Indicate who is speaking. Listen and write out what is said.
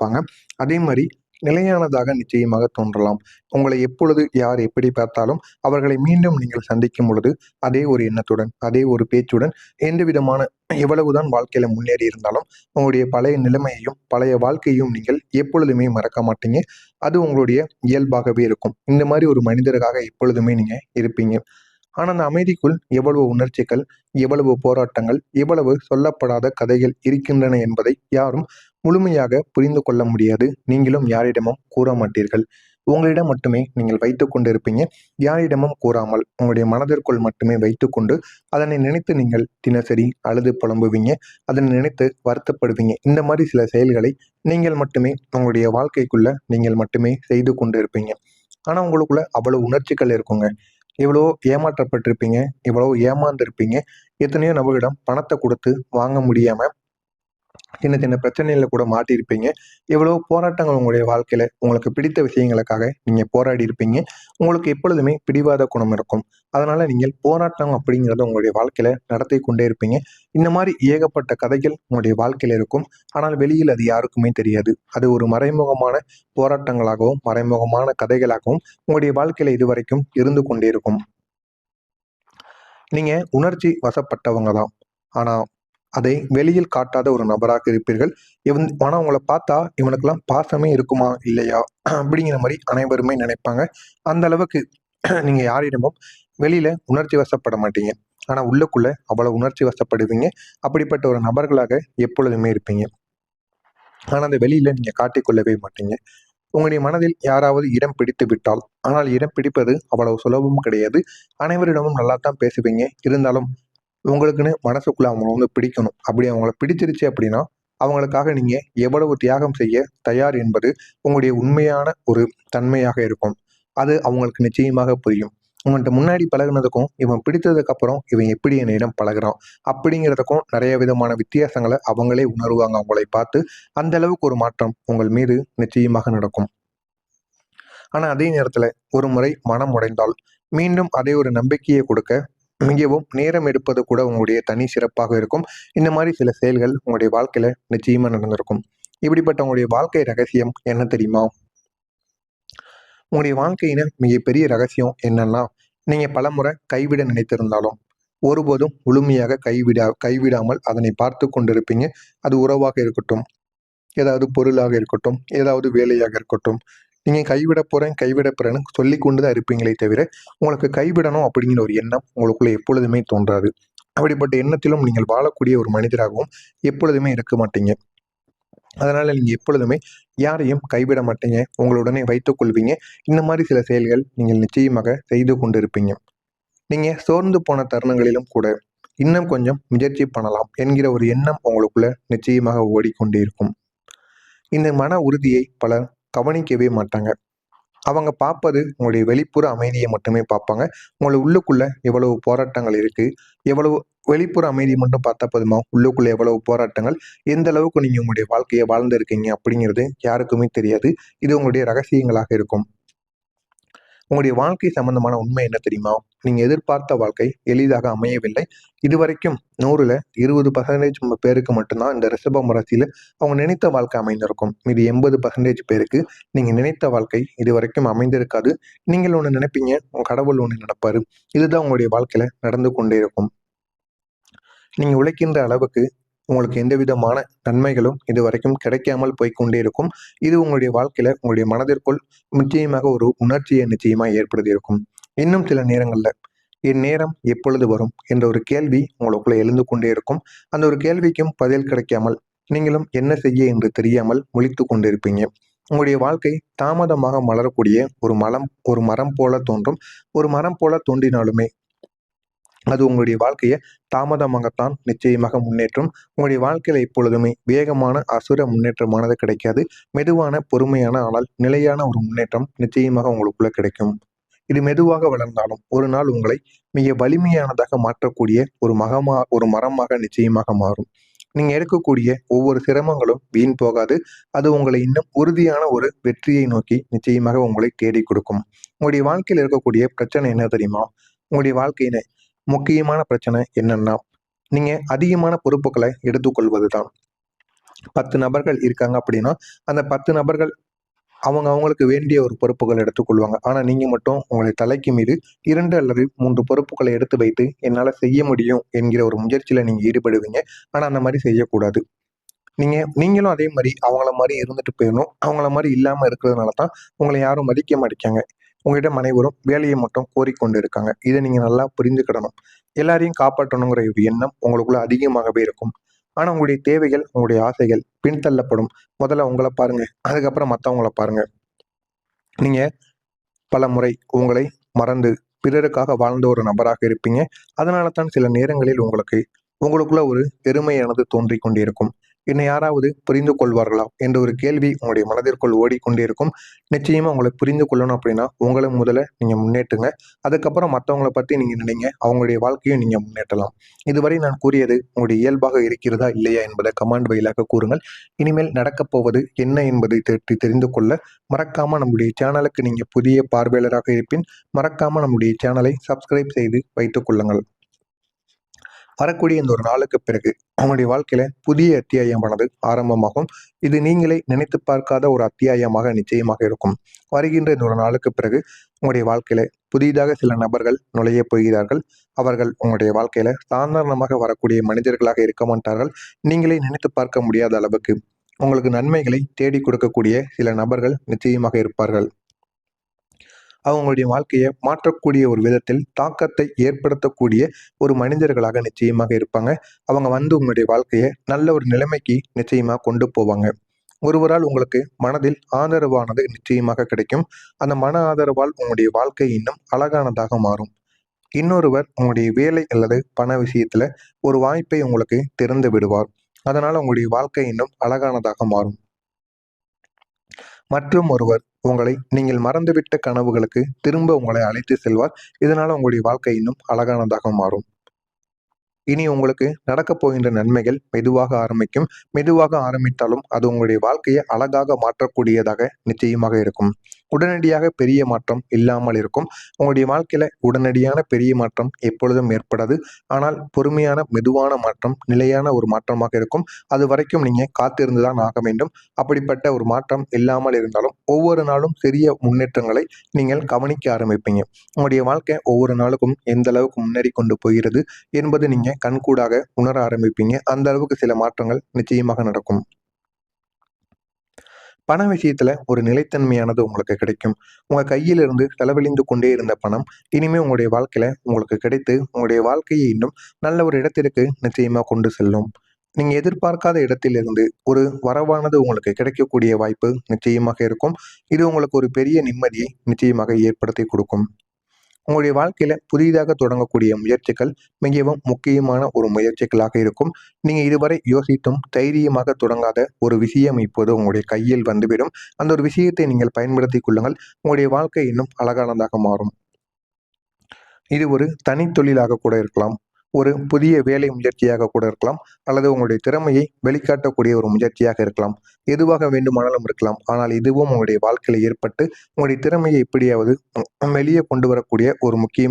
Speaker 1: பார்ப்பாங்க. அதே மாதிரி நிலையானதாக நிச்சயமாக தோன்றலாம். உங்களை எப்பொழுது யார் எப்படி பார்த்தாலும் அவர்களை மீண்டும் நீங்கள் சந்திக்கும் பொழுது அதே ஒரு எண்ணத்துடன், அதே ஒரு பேச்சுடன், எந்த விதமான எவ்வளவுதான் வாழ்க்கையில முன்னேறி இருந்தாலும் உங்களுடைய பழைய நிலைமையையும் பழைய வாழ்க்கையும் நீங்கள் எப்பொழுதுமே மறக்க மாட்டீங்க. அது உங்களுடைய இயல்பாகவே இருக்கும். இந்த மாதிரி ஒரு மனிதராக எப்பொழுதுமே நீங்க இருப்பீங்க. ஆனா அந்த அமைதிக்குள் எவ்வளவு உணர்ச்சிகள், எவ்வளவு போராட்டங்கள், எவ்வளவு சொல்லப்படாத கதைகள் இருக்கின்றன என்பதை யாரும் முழுமையாக புரிந்து கொள்ள முடியாது. நீங்களும் யாரிடமும் கூற மாட்டீர்கள். உங்களிடம் மட்டுமே நீங்கள் வைத்துக் கொண்டிருப்பீங்க. யாரிடமும் கூறாமல் உங்களுடைய மனதிற்குள் மட்டுமே வைத்துக்கொண்டு அதனை நினைத்து நீங்கள் தினசரி அழுது புலம்புவீங்க. அதனை நினைத்து வருத்தப்படுவீங்க. இந்த மாதிரி சில செயல்களை நீங்கள் மட்டுமே உங்களுடைய வாழ்க்கைக்குள்ள நீங்கள் மட்டுமே செய்து கொண்டு இருப்பீங்க. ஆனா உங்களுக்குள்ள அவ்வளவு உணர்ச்சிகள் இருக்குங்க. எவ்வளோ ஏமாற்றப்பட்டிருப்பீங்க, எவ்வளோ ஏமாந்திருப்பீங்க, எத்தனையோ நபர்களிடம் பணத்தை கொடுத்து வாங்க முடியாம சின்ன சின்ன பிரச்சனையில கூட மாட்டியிருப்பீங்க. எவ்வளோ போராட்டங்கள் உங்களுடைய வாழ்க்கையில உங்களுக்கு பிடித்த விஷயங்களுக்காக நீங்க போராடி இருப்பீங்க. உங்களுக்கு எப்பொழுதுமே பிடிவாத குணம் இருக்கும். அதனால நீங்கள் போராட்டம் அப்படிங்கிறத உங்களுடைய வாழ்க்கையில நடத்தி கொண்டே இருப்பீங்க. இந்த மாதிரி ஏகப்பட்ட கதைகள் உங்களுடைய வாழ்க்கையில இருக்கும். ஆனால் வெளியில் அது யாருக்குமே தெரியாது. அது ஒரு மறைமுகமான போராட்டங்களாகவும், மறைமுகமான கதைகளாகவும் உங்களுடைய வாழ்க்கையில இதுவரைக்கும் இருந்து கொண்டே இருக்கும். நீங்க உணர்ச்சி வசப்பட்டவங்க தான். ஆனா அதை வெளியில் காட்டாத ஒரு நபராக இருப்பீர்கள். ஆனா உங்கள பார்த்தா இவனுக்கெல்லாம் பாசமே இருக்குமா? இல்லையா? அப்படிங்கிற மாரி அனைவருமே நினைப்பாங்க. அந்த அளவுக்கு நீங்க யாரிடமும் வெளியில உணர்ச்சி வசப்பட மாட்டீங்க. ஆனா உள்ளுக்குள்ள அவ்வளவு உணர்ச்சி வசப்படுவீங்க. அப்படிப்பட்ட ஒரு நபர்களாக எப்பொழுதுமே இருப்பீங்க. ஆனா அந்த வெளியில நீங்க காட்டிக்கொள்ளவே மாட்டீங்க. உங்களுடைய மனதில் யாராவது இடம் பிடித்து விட்டால், ஆனால் இடம் பிடிப்பது அவ்வளவு சுலபமும் கிடையாது. அனைவரிடமும் நல்லாத்தான் பேசுவீங்க. இருந்தாலும் உங்களுக்குன்னு மனசுக்குள்ள அவங்கள பிடிக்கணும். அப்படி அவங்கள பிடிச்சிருச்சு அப்படின்னா, அவங்களுக்காக நீங்க எவ்வளவு தியாகம் செய்ய தயார் என்பது உங்களுடைய உண்மையான ஒரு தன்மையாக இருக்கும். அது அவங்களுக்கு நிச்சயமாக புரியும். உங்கள்ட்ட முன்னாடி பழகுனதுக்கும், இவன் பிடித்ததுக்கு அப்புறம் இவன் எப்படி என்னிடம் பழகுறான் அப்படிங்கிறதுக்கும் நிறைய விதமான வித்தியாசங்கள அவங்களே உணருவாங்க உங்களை பார்த்து. அந்த அளவுக்கு ஒரு மாற்றம் உங்கள் மீது நிச்சயமாக நடக்கும். ஆனா அதே நேரத்துல ஒரு முறை மனம் உடைந்தால், மீண்டும் அதே ஒரு நம்பிக்கையை கொடுக்க மிகவும் நேரம் எடுப்பது கூட உங்களுடைய தனி சிறப்பாக இருக்கும். இந்த மாதிரி சில செயல்கள் உங்களுடைய வாழ்க்கையில நிச்சயமா நடந்திருக்கும். இப்படிப்பட்ட உங்களுடைய வாழ்க்கை ரகசியம் என்ன தெரியுமா? உங்களுடைய வாழ்க்கையில மிகப்பெரிய ரகசியம் என்னன்னா, நீங்க பலமுறை கைவிட நினைத்திருந்தாலும், ஒருபோதும் முழுமையாக கைவிடாமல் அதனை பார்த்து கொண்டிருப்பீங்க. அது உறவாக இருக்கட்டும், ஏதாவது பொருளாக இருக்கட்டும், ஏதாவது வேலையாக இருக்கட்டும். நீங்க கைவிட போறேன்னு சொல்லிக் கொண்டு தான் இருப்பீங்களே தவிர, உங்களுக்கு கைவிடணும் அப்படிங்கிற ஒரு எண்ணம் உங்களுக்குள்ள எப்பொழுதுமே தோன்றாது. அப்படிப்பட்ட எண்ணத்திலும் நீங்கள் வாழக்கூடிய ஒரு மனிதராகவும் எப்பொழுதுமே இருக்க மாட்டீங்க. அதனால நீங்க எப்பொழுதுமே யாரையும் கைவிட மாட்டீங்க. உங்களுடனே வைத்துக் கொள்வீங்க. இந்த மாதிரி சில செயல்கள் நீங்கள் நிச்சயமாக செய்து கொண்டிருப்பீங்க. நீங்க சோர்ந்து போன தருணங்களிலும் கூட, இன்னும் கொஞ்சம் முயற்சி பண்ணலாம் என்கிற ஒரு எண்ணம் உங்களுக்குள்ள நிச்சயமாக ஓடிக்கொண்டே இருக்கும். இந்த மன உறுதியை பலர் கவனிக்கவே மாட்டாங்க. அவங்க பார்ப்பது உங்களுடைய வெளிப்புற அமைதியை மட்டுமே பார்ப்பாங்க. உங்கள உள்ளுக்குள்ள எவ்வளவு போராட்டங்கள் இருக்கு, எவ்வளவு வெளிப்புற அமைதி மட்டும் பார்த்தா போதுமா? உள்ளுக்குள்ள எவ்வளவு போராட்டங்கள், எந்த அளவுக்கு நீங்க உங்களுடைய வாழ்க்கைய வாழ்ந்திருக்கீங்க அப்படிங்கிறது யாருக்குமே தெரியாது. இது உங்களுடைய ரகசியங்களாக இருக்கும். உங்களுடைய வாழ்க்கை சம்பந்தமான உண்மை என்ன தெரியுமா? நீங்க எதிர்பார்த்த வாழ்க்கை எளிதாக அமையவில்லை. இதுவரைக்கும் 100ல 20% பேருக்கு மட்டும்தான் இந்த ரிஷபம் ராசியில அவங்க நினைத்த வாழ்க்கை அமைந்திருக்கும். மீதி 80% பேருக்கு நீங்க நினைத்த வாழ்க்கை இதுவரைக்கும் அமைந்திருக்காது. நீங்கள் ஒண்ணு நினைப்பீங்க, உங்க கடவுள் ஒண்ணு நினைப்பாரு. இதுதான் உங்களுடைய வாழ்க்கையில நடந்து கொண்டே இருக்கும். நீங்க உழைக்கின்ற அளவுக்கு உங்களுக்கு எந்த விதமான நன்மைகளும் இதுவரைக்கும் கிடைக்காமல் போய்க்கொண்டே இருக்கும். இது உங்களுடைய வாழ்க்கையில உங்களுடைய மனதிற்குள் நிச்சயமாக ஒரு உணர்ச்சியை நிச்சயமா ஏற்படுத்தி இருக்கும். இன்னும் சில நேரங்கள்ல என் நேரம் எப்பொழுது வரும் என்ற ஒரு கேள்வி உங்களுக்குள்ள எழுந்து கொண்டே இருக்கும். அந்த ஒரு கேள்விக்கும் பதில் கிடைக்காமல் நீங்களும் என்ன செய்ய என்று தெரியாமல் முழித்து கொண்டிருப்பீங்க. உங்களுடைய வாழ்க்கை தாமதமாக மலரக்கூடிய ஒரு மரம் போல தோன்றும். ஒரு மரம் போல தோன்றினாலுமே அது உங்களுடைய வாழ்க்கையை தாமதமாகத்தான் நிச்சயமாக முன்னேற்றும். உங்களுடைய வாழ்க்கையில எப்பொழுதுமே வேகமான அசுர முன்னேற்றமானது கிடைக்காது. மெதுவான, பொறுமையான, ஆனால் நிலையான ஒரு முன்னேற்றம் நிச்சயமாக உங்களுக்குள்ள கிடைக்கும். இது மெதுவாக வளர்ந்தாலும் ஒரு நாள் உங்களை மிக வலிமையானதாக மாற்றக்கூடிய ஒரு மரமாக நிச்சயமாக மாறும். நீங்க எடுக்கக்கூடிய ஒவ்வொரு சிரமங்களும் வீண் போகாது. அது உங்களை இன்னும் உறுதியான ஒரு வெற்றியை நோக்கி நிச்சயமாக உங்களை தேடி கொடுக்கும். உங்களுடைய வாழ்க்கையில் இருக்கக்கூடிய பிரச்சனை என்ன தெரியுமா? உங்களுடைய வாழ்க்கையில முக்கியமான பிரச்சனை என்னன்னா, நீங்க அதிகமான பொறுப்புகளை எடுத்துக்கொள்வதுதான். 10 நபர்கள் இருக்காங்க அப்படின்னா, அந்த 10 நபர்கள் அவங்களுக்கு வேண்டிய ஒரு பொறுப்புகள் எடுத்துக்கொள்வாங்க. ஆனா நீங்க மட்டும் உங்களுடைய தலைக்கு மீது 2 அல்லது 3 பொறுப்புகளை எடுத்து வைத்து, என்னால செய்ய முடியும் என்கிற ஒரு முயற்சியில நீங்க ஈடுபடுவீங்க. ஆனா அந்த மாரி செய்யக்கூடாது. நீங்களும் அதே மாரி அவங்கள மாரி இருந்துட்டு போயிடணும். அவங்கள மாரி இல்லாம இருக்கிறதுனால தான் உங்கள யாரும் மதிக்க மாட்டிக்காங்க. உங்களிடம் அனைவரும் வேலையை மட்டும் கோரிக்கொண்டு இருக்காங்க. இத நீங்க நல்லா புரிந்துக்கிடணும். எல்லாரையும் காப்பாற்றணுங்கிற ஒரு எண்ணம் உங்களுக்குள்ள அதிகமாகவே இருக்கும். ஆனா உங்களுடைய தேவைகள், உங்களுடைய ஆசைகள் பின்தள்ளப்படும். முதல்ல உங்கள பாருங்க. அதுக்கப்புறம் மத்தவங்கள பாருங்க. நீங்க பலமுறை உங்களை மறந்து பிறருக்காக வாழ்ந்த ஒரு நபராக இருப்பீங்க. அதனால தான் சில நேரங்களில் உங்களுக்குள்ள ஒரு பெருமையானது தோன்றிக் கொண்டிருக்கும். என்னை யாராவது புரிந்து கொள்வார்களா என்ற ஒரு கேள்வி உங்களுடைய மனதிற்குள் ஓடிக்கொண்டே இருக்கும். நிச்சயமா உங்களை புரிந்து கொள்ளணும் அப்படின்னா, உங்கள முதல்ல நீங்க முன்னேற்றுங்க. அதுக்கப்புறம் மத்தவங்கள பத்தி நீங்க நினைங்க. அவங்களுடைய வாழ்க்கையும் நீங்க முன்னேற்றலாம். இதுவரை நான் கூறியது உங்களுடைய இயல்பாக இருக்கிறதா, இல்லையா என்பதை கமெண்ட் வாயிலாக கூறுங்கள். இனிமேல் நடக்கப் போவது என்ன என்பதை தெரிந்து கொள்ள மறக்காம நம்முடைய சேனலுக்கு நீங்க புதிய பார்வையாளராக இருப்பின், மறக்காம நம்முடைய சேனலை சப்ஸ்கிரைப் செய்து வைத்துக் கொள்ளுங்கள். வரக்கூடிய இந்த ஒரு நாளுக்கு பிறகு உங்களுடைய வாழ்க்கையில புதிய அத்தியாயமானது ஆரம்பமாகும். இது நீங்களே நினைத்து பார்க்காத ஒரு அத்தியாயமாக நிச்சயமாக இருக்கும். வருகின்ற இந்த ஒரு நாளுக்கு பிறகு உங்களுடைய வாழ்க்கையில புதிதாக சில நபர்கள் நுழைய போகிறார்கள். அவர்கள் உங்களுடைய வாழ்க்கையில சாதாரணமாக வரக்கூடிய மனிதர்களாக இருக்க மாட்டார்கள். நீங்களே நினைத்து பார்க்க முடியாத அளவுக்கு உங்களுக்கு நன்மைகளை தேடி கொடுக்கக்கூடிய சில நபர்கள் நிச்சயமாக இருப்பார்கள். அவங்களுடைய வாழ்க்கையை மாற்றக்கூடிய ஒரு விதத்தில் தாக்கத்தை ஏற்படுத்தக்கூடிய ஒரு மனிதர்களாக நிச்சயமாக இருப்பாங்க. அவங்க வந்து உங்களுடைய வாழ்க்கையை நல்ல ஒரு நிலைமைக்கு நிச்சயமா கொண்டு போவாங்க. ஒருவரால் உங்களுக்கு மனதில் ஆதரவானது நிச்சயமாக கிடைக்கும். அந்த மன ஆதரவால் உங்களுடைய வாழ்க்கை இன்னும் அழகானதாக மாறும். இன்னொருவர் உங்களுடைய வேலை அல்லது பண விஷயத்துல ஒரு வாய்ப்பை உங்களுக்கு திறந்து விடுவார். அதனால உங்களுடைய வாழ்க்கை இன்னும் அழகானதாக மாறும். மற்றும் ஒருவர் உங்களை நீங்கள் மறந்துவிட்ட கனவுகளுக்கு திரும்ப உங்களை அழைத்து செல்வார். இதனால உங்களுடைய வாழ்க்கை இன்னும் அழகானதாக மாறும். இனி உங்களுக்கு நடக்கப் போகின்ற நன்மைகள் மெதுவாக ஆரம்பிக்கும். மெதுவாக ஆரம்பித்தாலும் அது உங்களுடைய வாழ்க்கையை அழகாக மாற்றக்கூடியதாக நிச்சயமாக இருக்கும். உடனடியாக பெரிய மாற்றம் இல்லாமல் இருக்கும். உங்களுடைய வாழ்க்கையில உடனடியான பெரிய மாற்றம் எப்பொழுதும் ஏற்படாது. ஆனால் பொறுமையான மெதுவான மாற்றம் நிலையான ஒரு மாற்றமாக இருக்கும். அது வரைக்கும் நீங்க காத்திருந்து தான் ஆக வேண்டும். அப்படிப்பட்ட ஒரு மாற்றம் இல்லாமல் இருந்தாலும் ஒவ்வொரு நாளும் சிறிய முன்னேற்றங்களை நீங்கள் கவனிக்க ஆரம்பிப்பீங்க. உங்களுடைய வாழ்க்கை ஒவ்வொரு நாளுக்கும் எந்த அளவுக்கு முன்னேறி கொண்டு போகிறது என்பது நீங்க கண்கூடாக உணர ஆரம்பிப்பீங்க. அந்த அளவுக்கு சில மாற்றங்கள் நிச்சயமாக நடக்கும். பண விஷயத்துல ஒரு நிலைத்தன்மையானது உங்களுக்கு கிடைக்கும். உங்க கையிலிருந்து செலவழிந்து கொண்டே இருந்த பணம் இனிமே உங்களுடைய வாழ்க்கையில உங்களுக்கு கிடைத்து உங்களுடைய வாழ்க்கையை இன்னும் நல்ல ஒரு இடத்திற்கு நிச்சயமா கொண்டு செல்லும். நீங்க எதிர்பார்க்காத இடத்திலிருந்து ஒரு வரவானது உங்களுக்கு கிடைக்கக்கூடிய வாய்ப்பு நிச்சயமாக இருக்கும். இது உங்களுக்கு ஒரு பெரிய நிம்மதியை நிச்சயமாக ஏற்படுத்தி கொடுக்கும். உங்களுடைய வாழ்க்கையில புதிதாக தொடங்கக்கூடிய முயற்சிகள் மிகவும் முக்கியமான ஒரு முயற்சிகளாக இருக்கும். நீங்க இதுவரை யோசித்தும் தைரியமாக தொடங்காத ஒரு விஷயம் இப்போது உங்களுடைய கையில் வந்துவிடும். அந்த ஒரு விஷயத்தை நீங்கள் பயன்படுத்திக் கொள்ளுங்கள். உங்களுடைய வாழ்க்கை இன்னும் அழகானதாக மாறும். இது ஒரு தனித்தொழிலாக கூட இருக்கலாம். ஒரு புதிய வேலை முயற்சியாக கூட இருக்கலாம். அல்லது உங்களுடைய திறமையை வெளிக்காட்டக்கூடிய ஒரு முயற்சியாக இருக்கலாம். எதுவாக வேண்டுமானாலும் இருக்கலாம். ஆனால் இதுவும் உங்களுடைய வாழ்க்கையில ஏற்பட்டு உங்களுடைய திறமையை எப்படியாவது வெளியே கொண்டு வரக்கூடிய ஒரு முக்கிய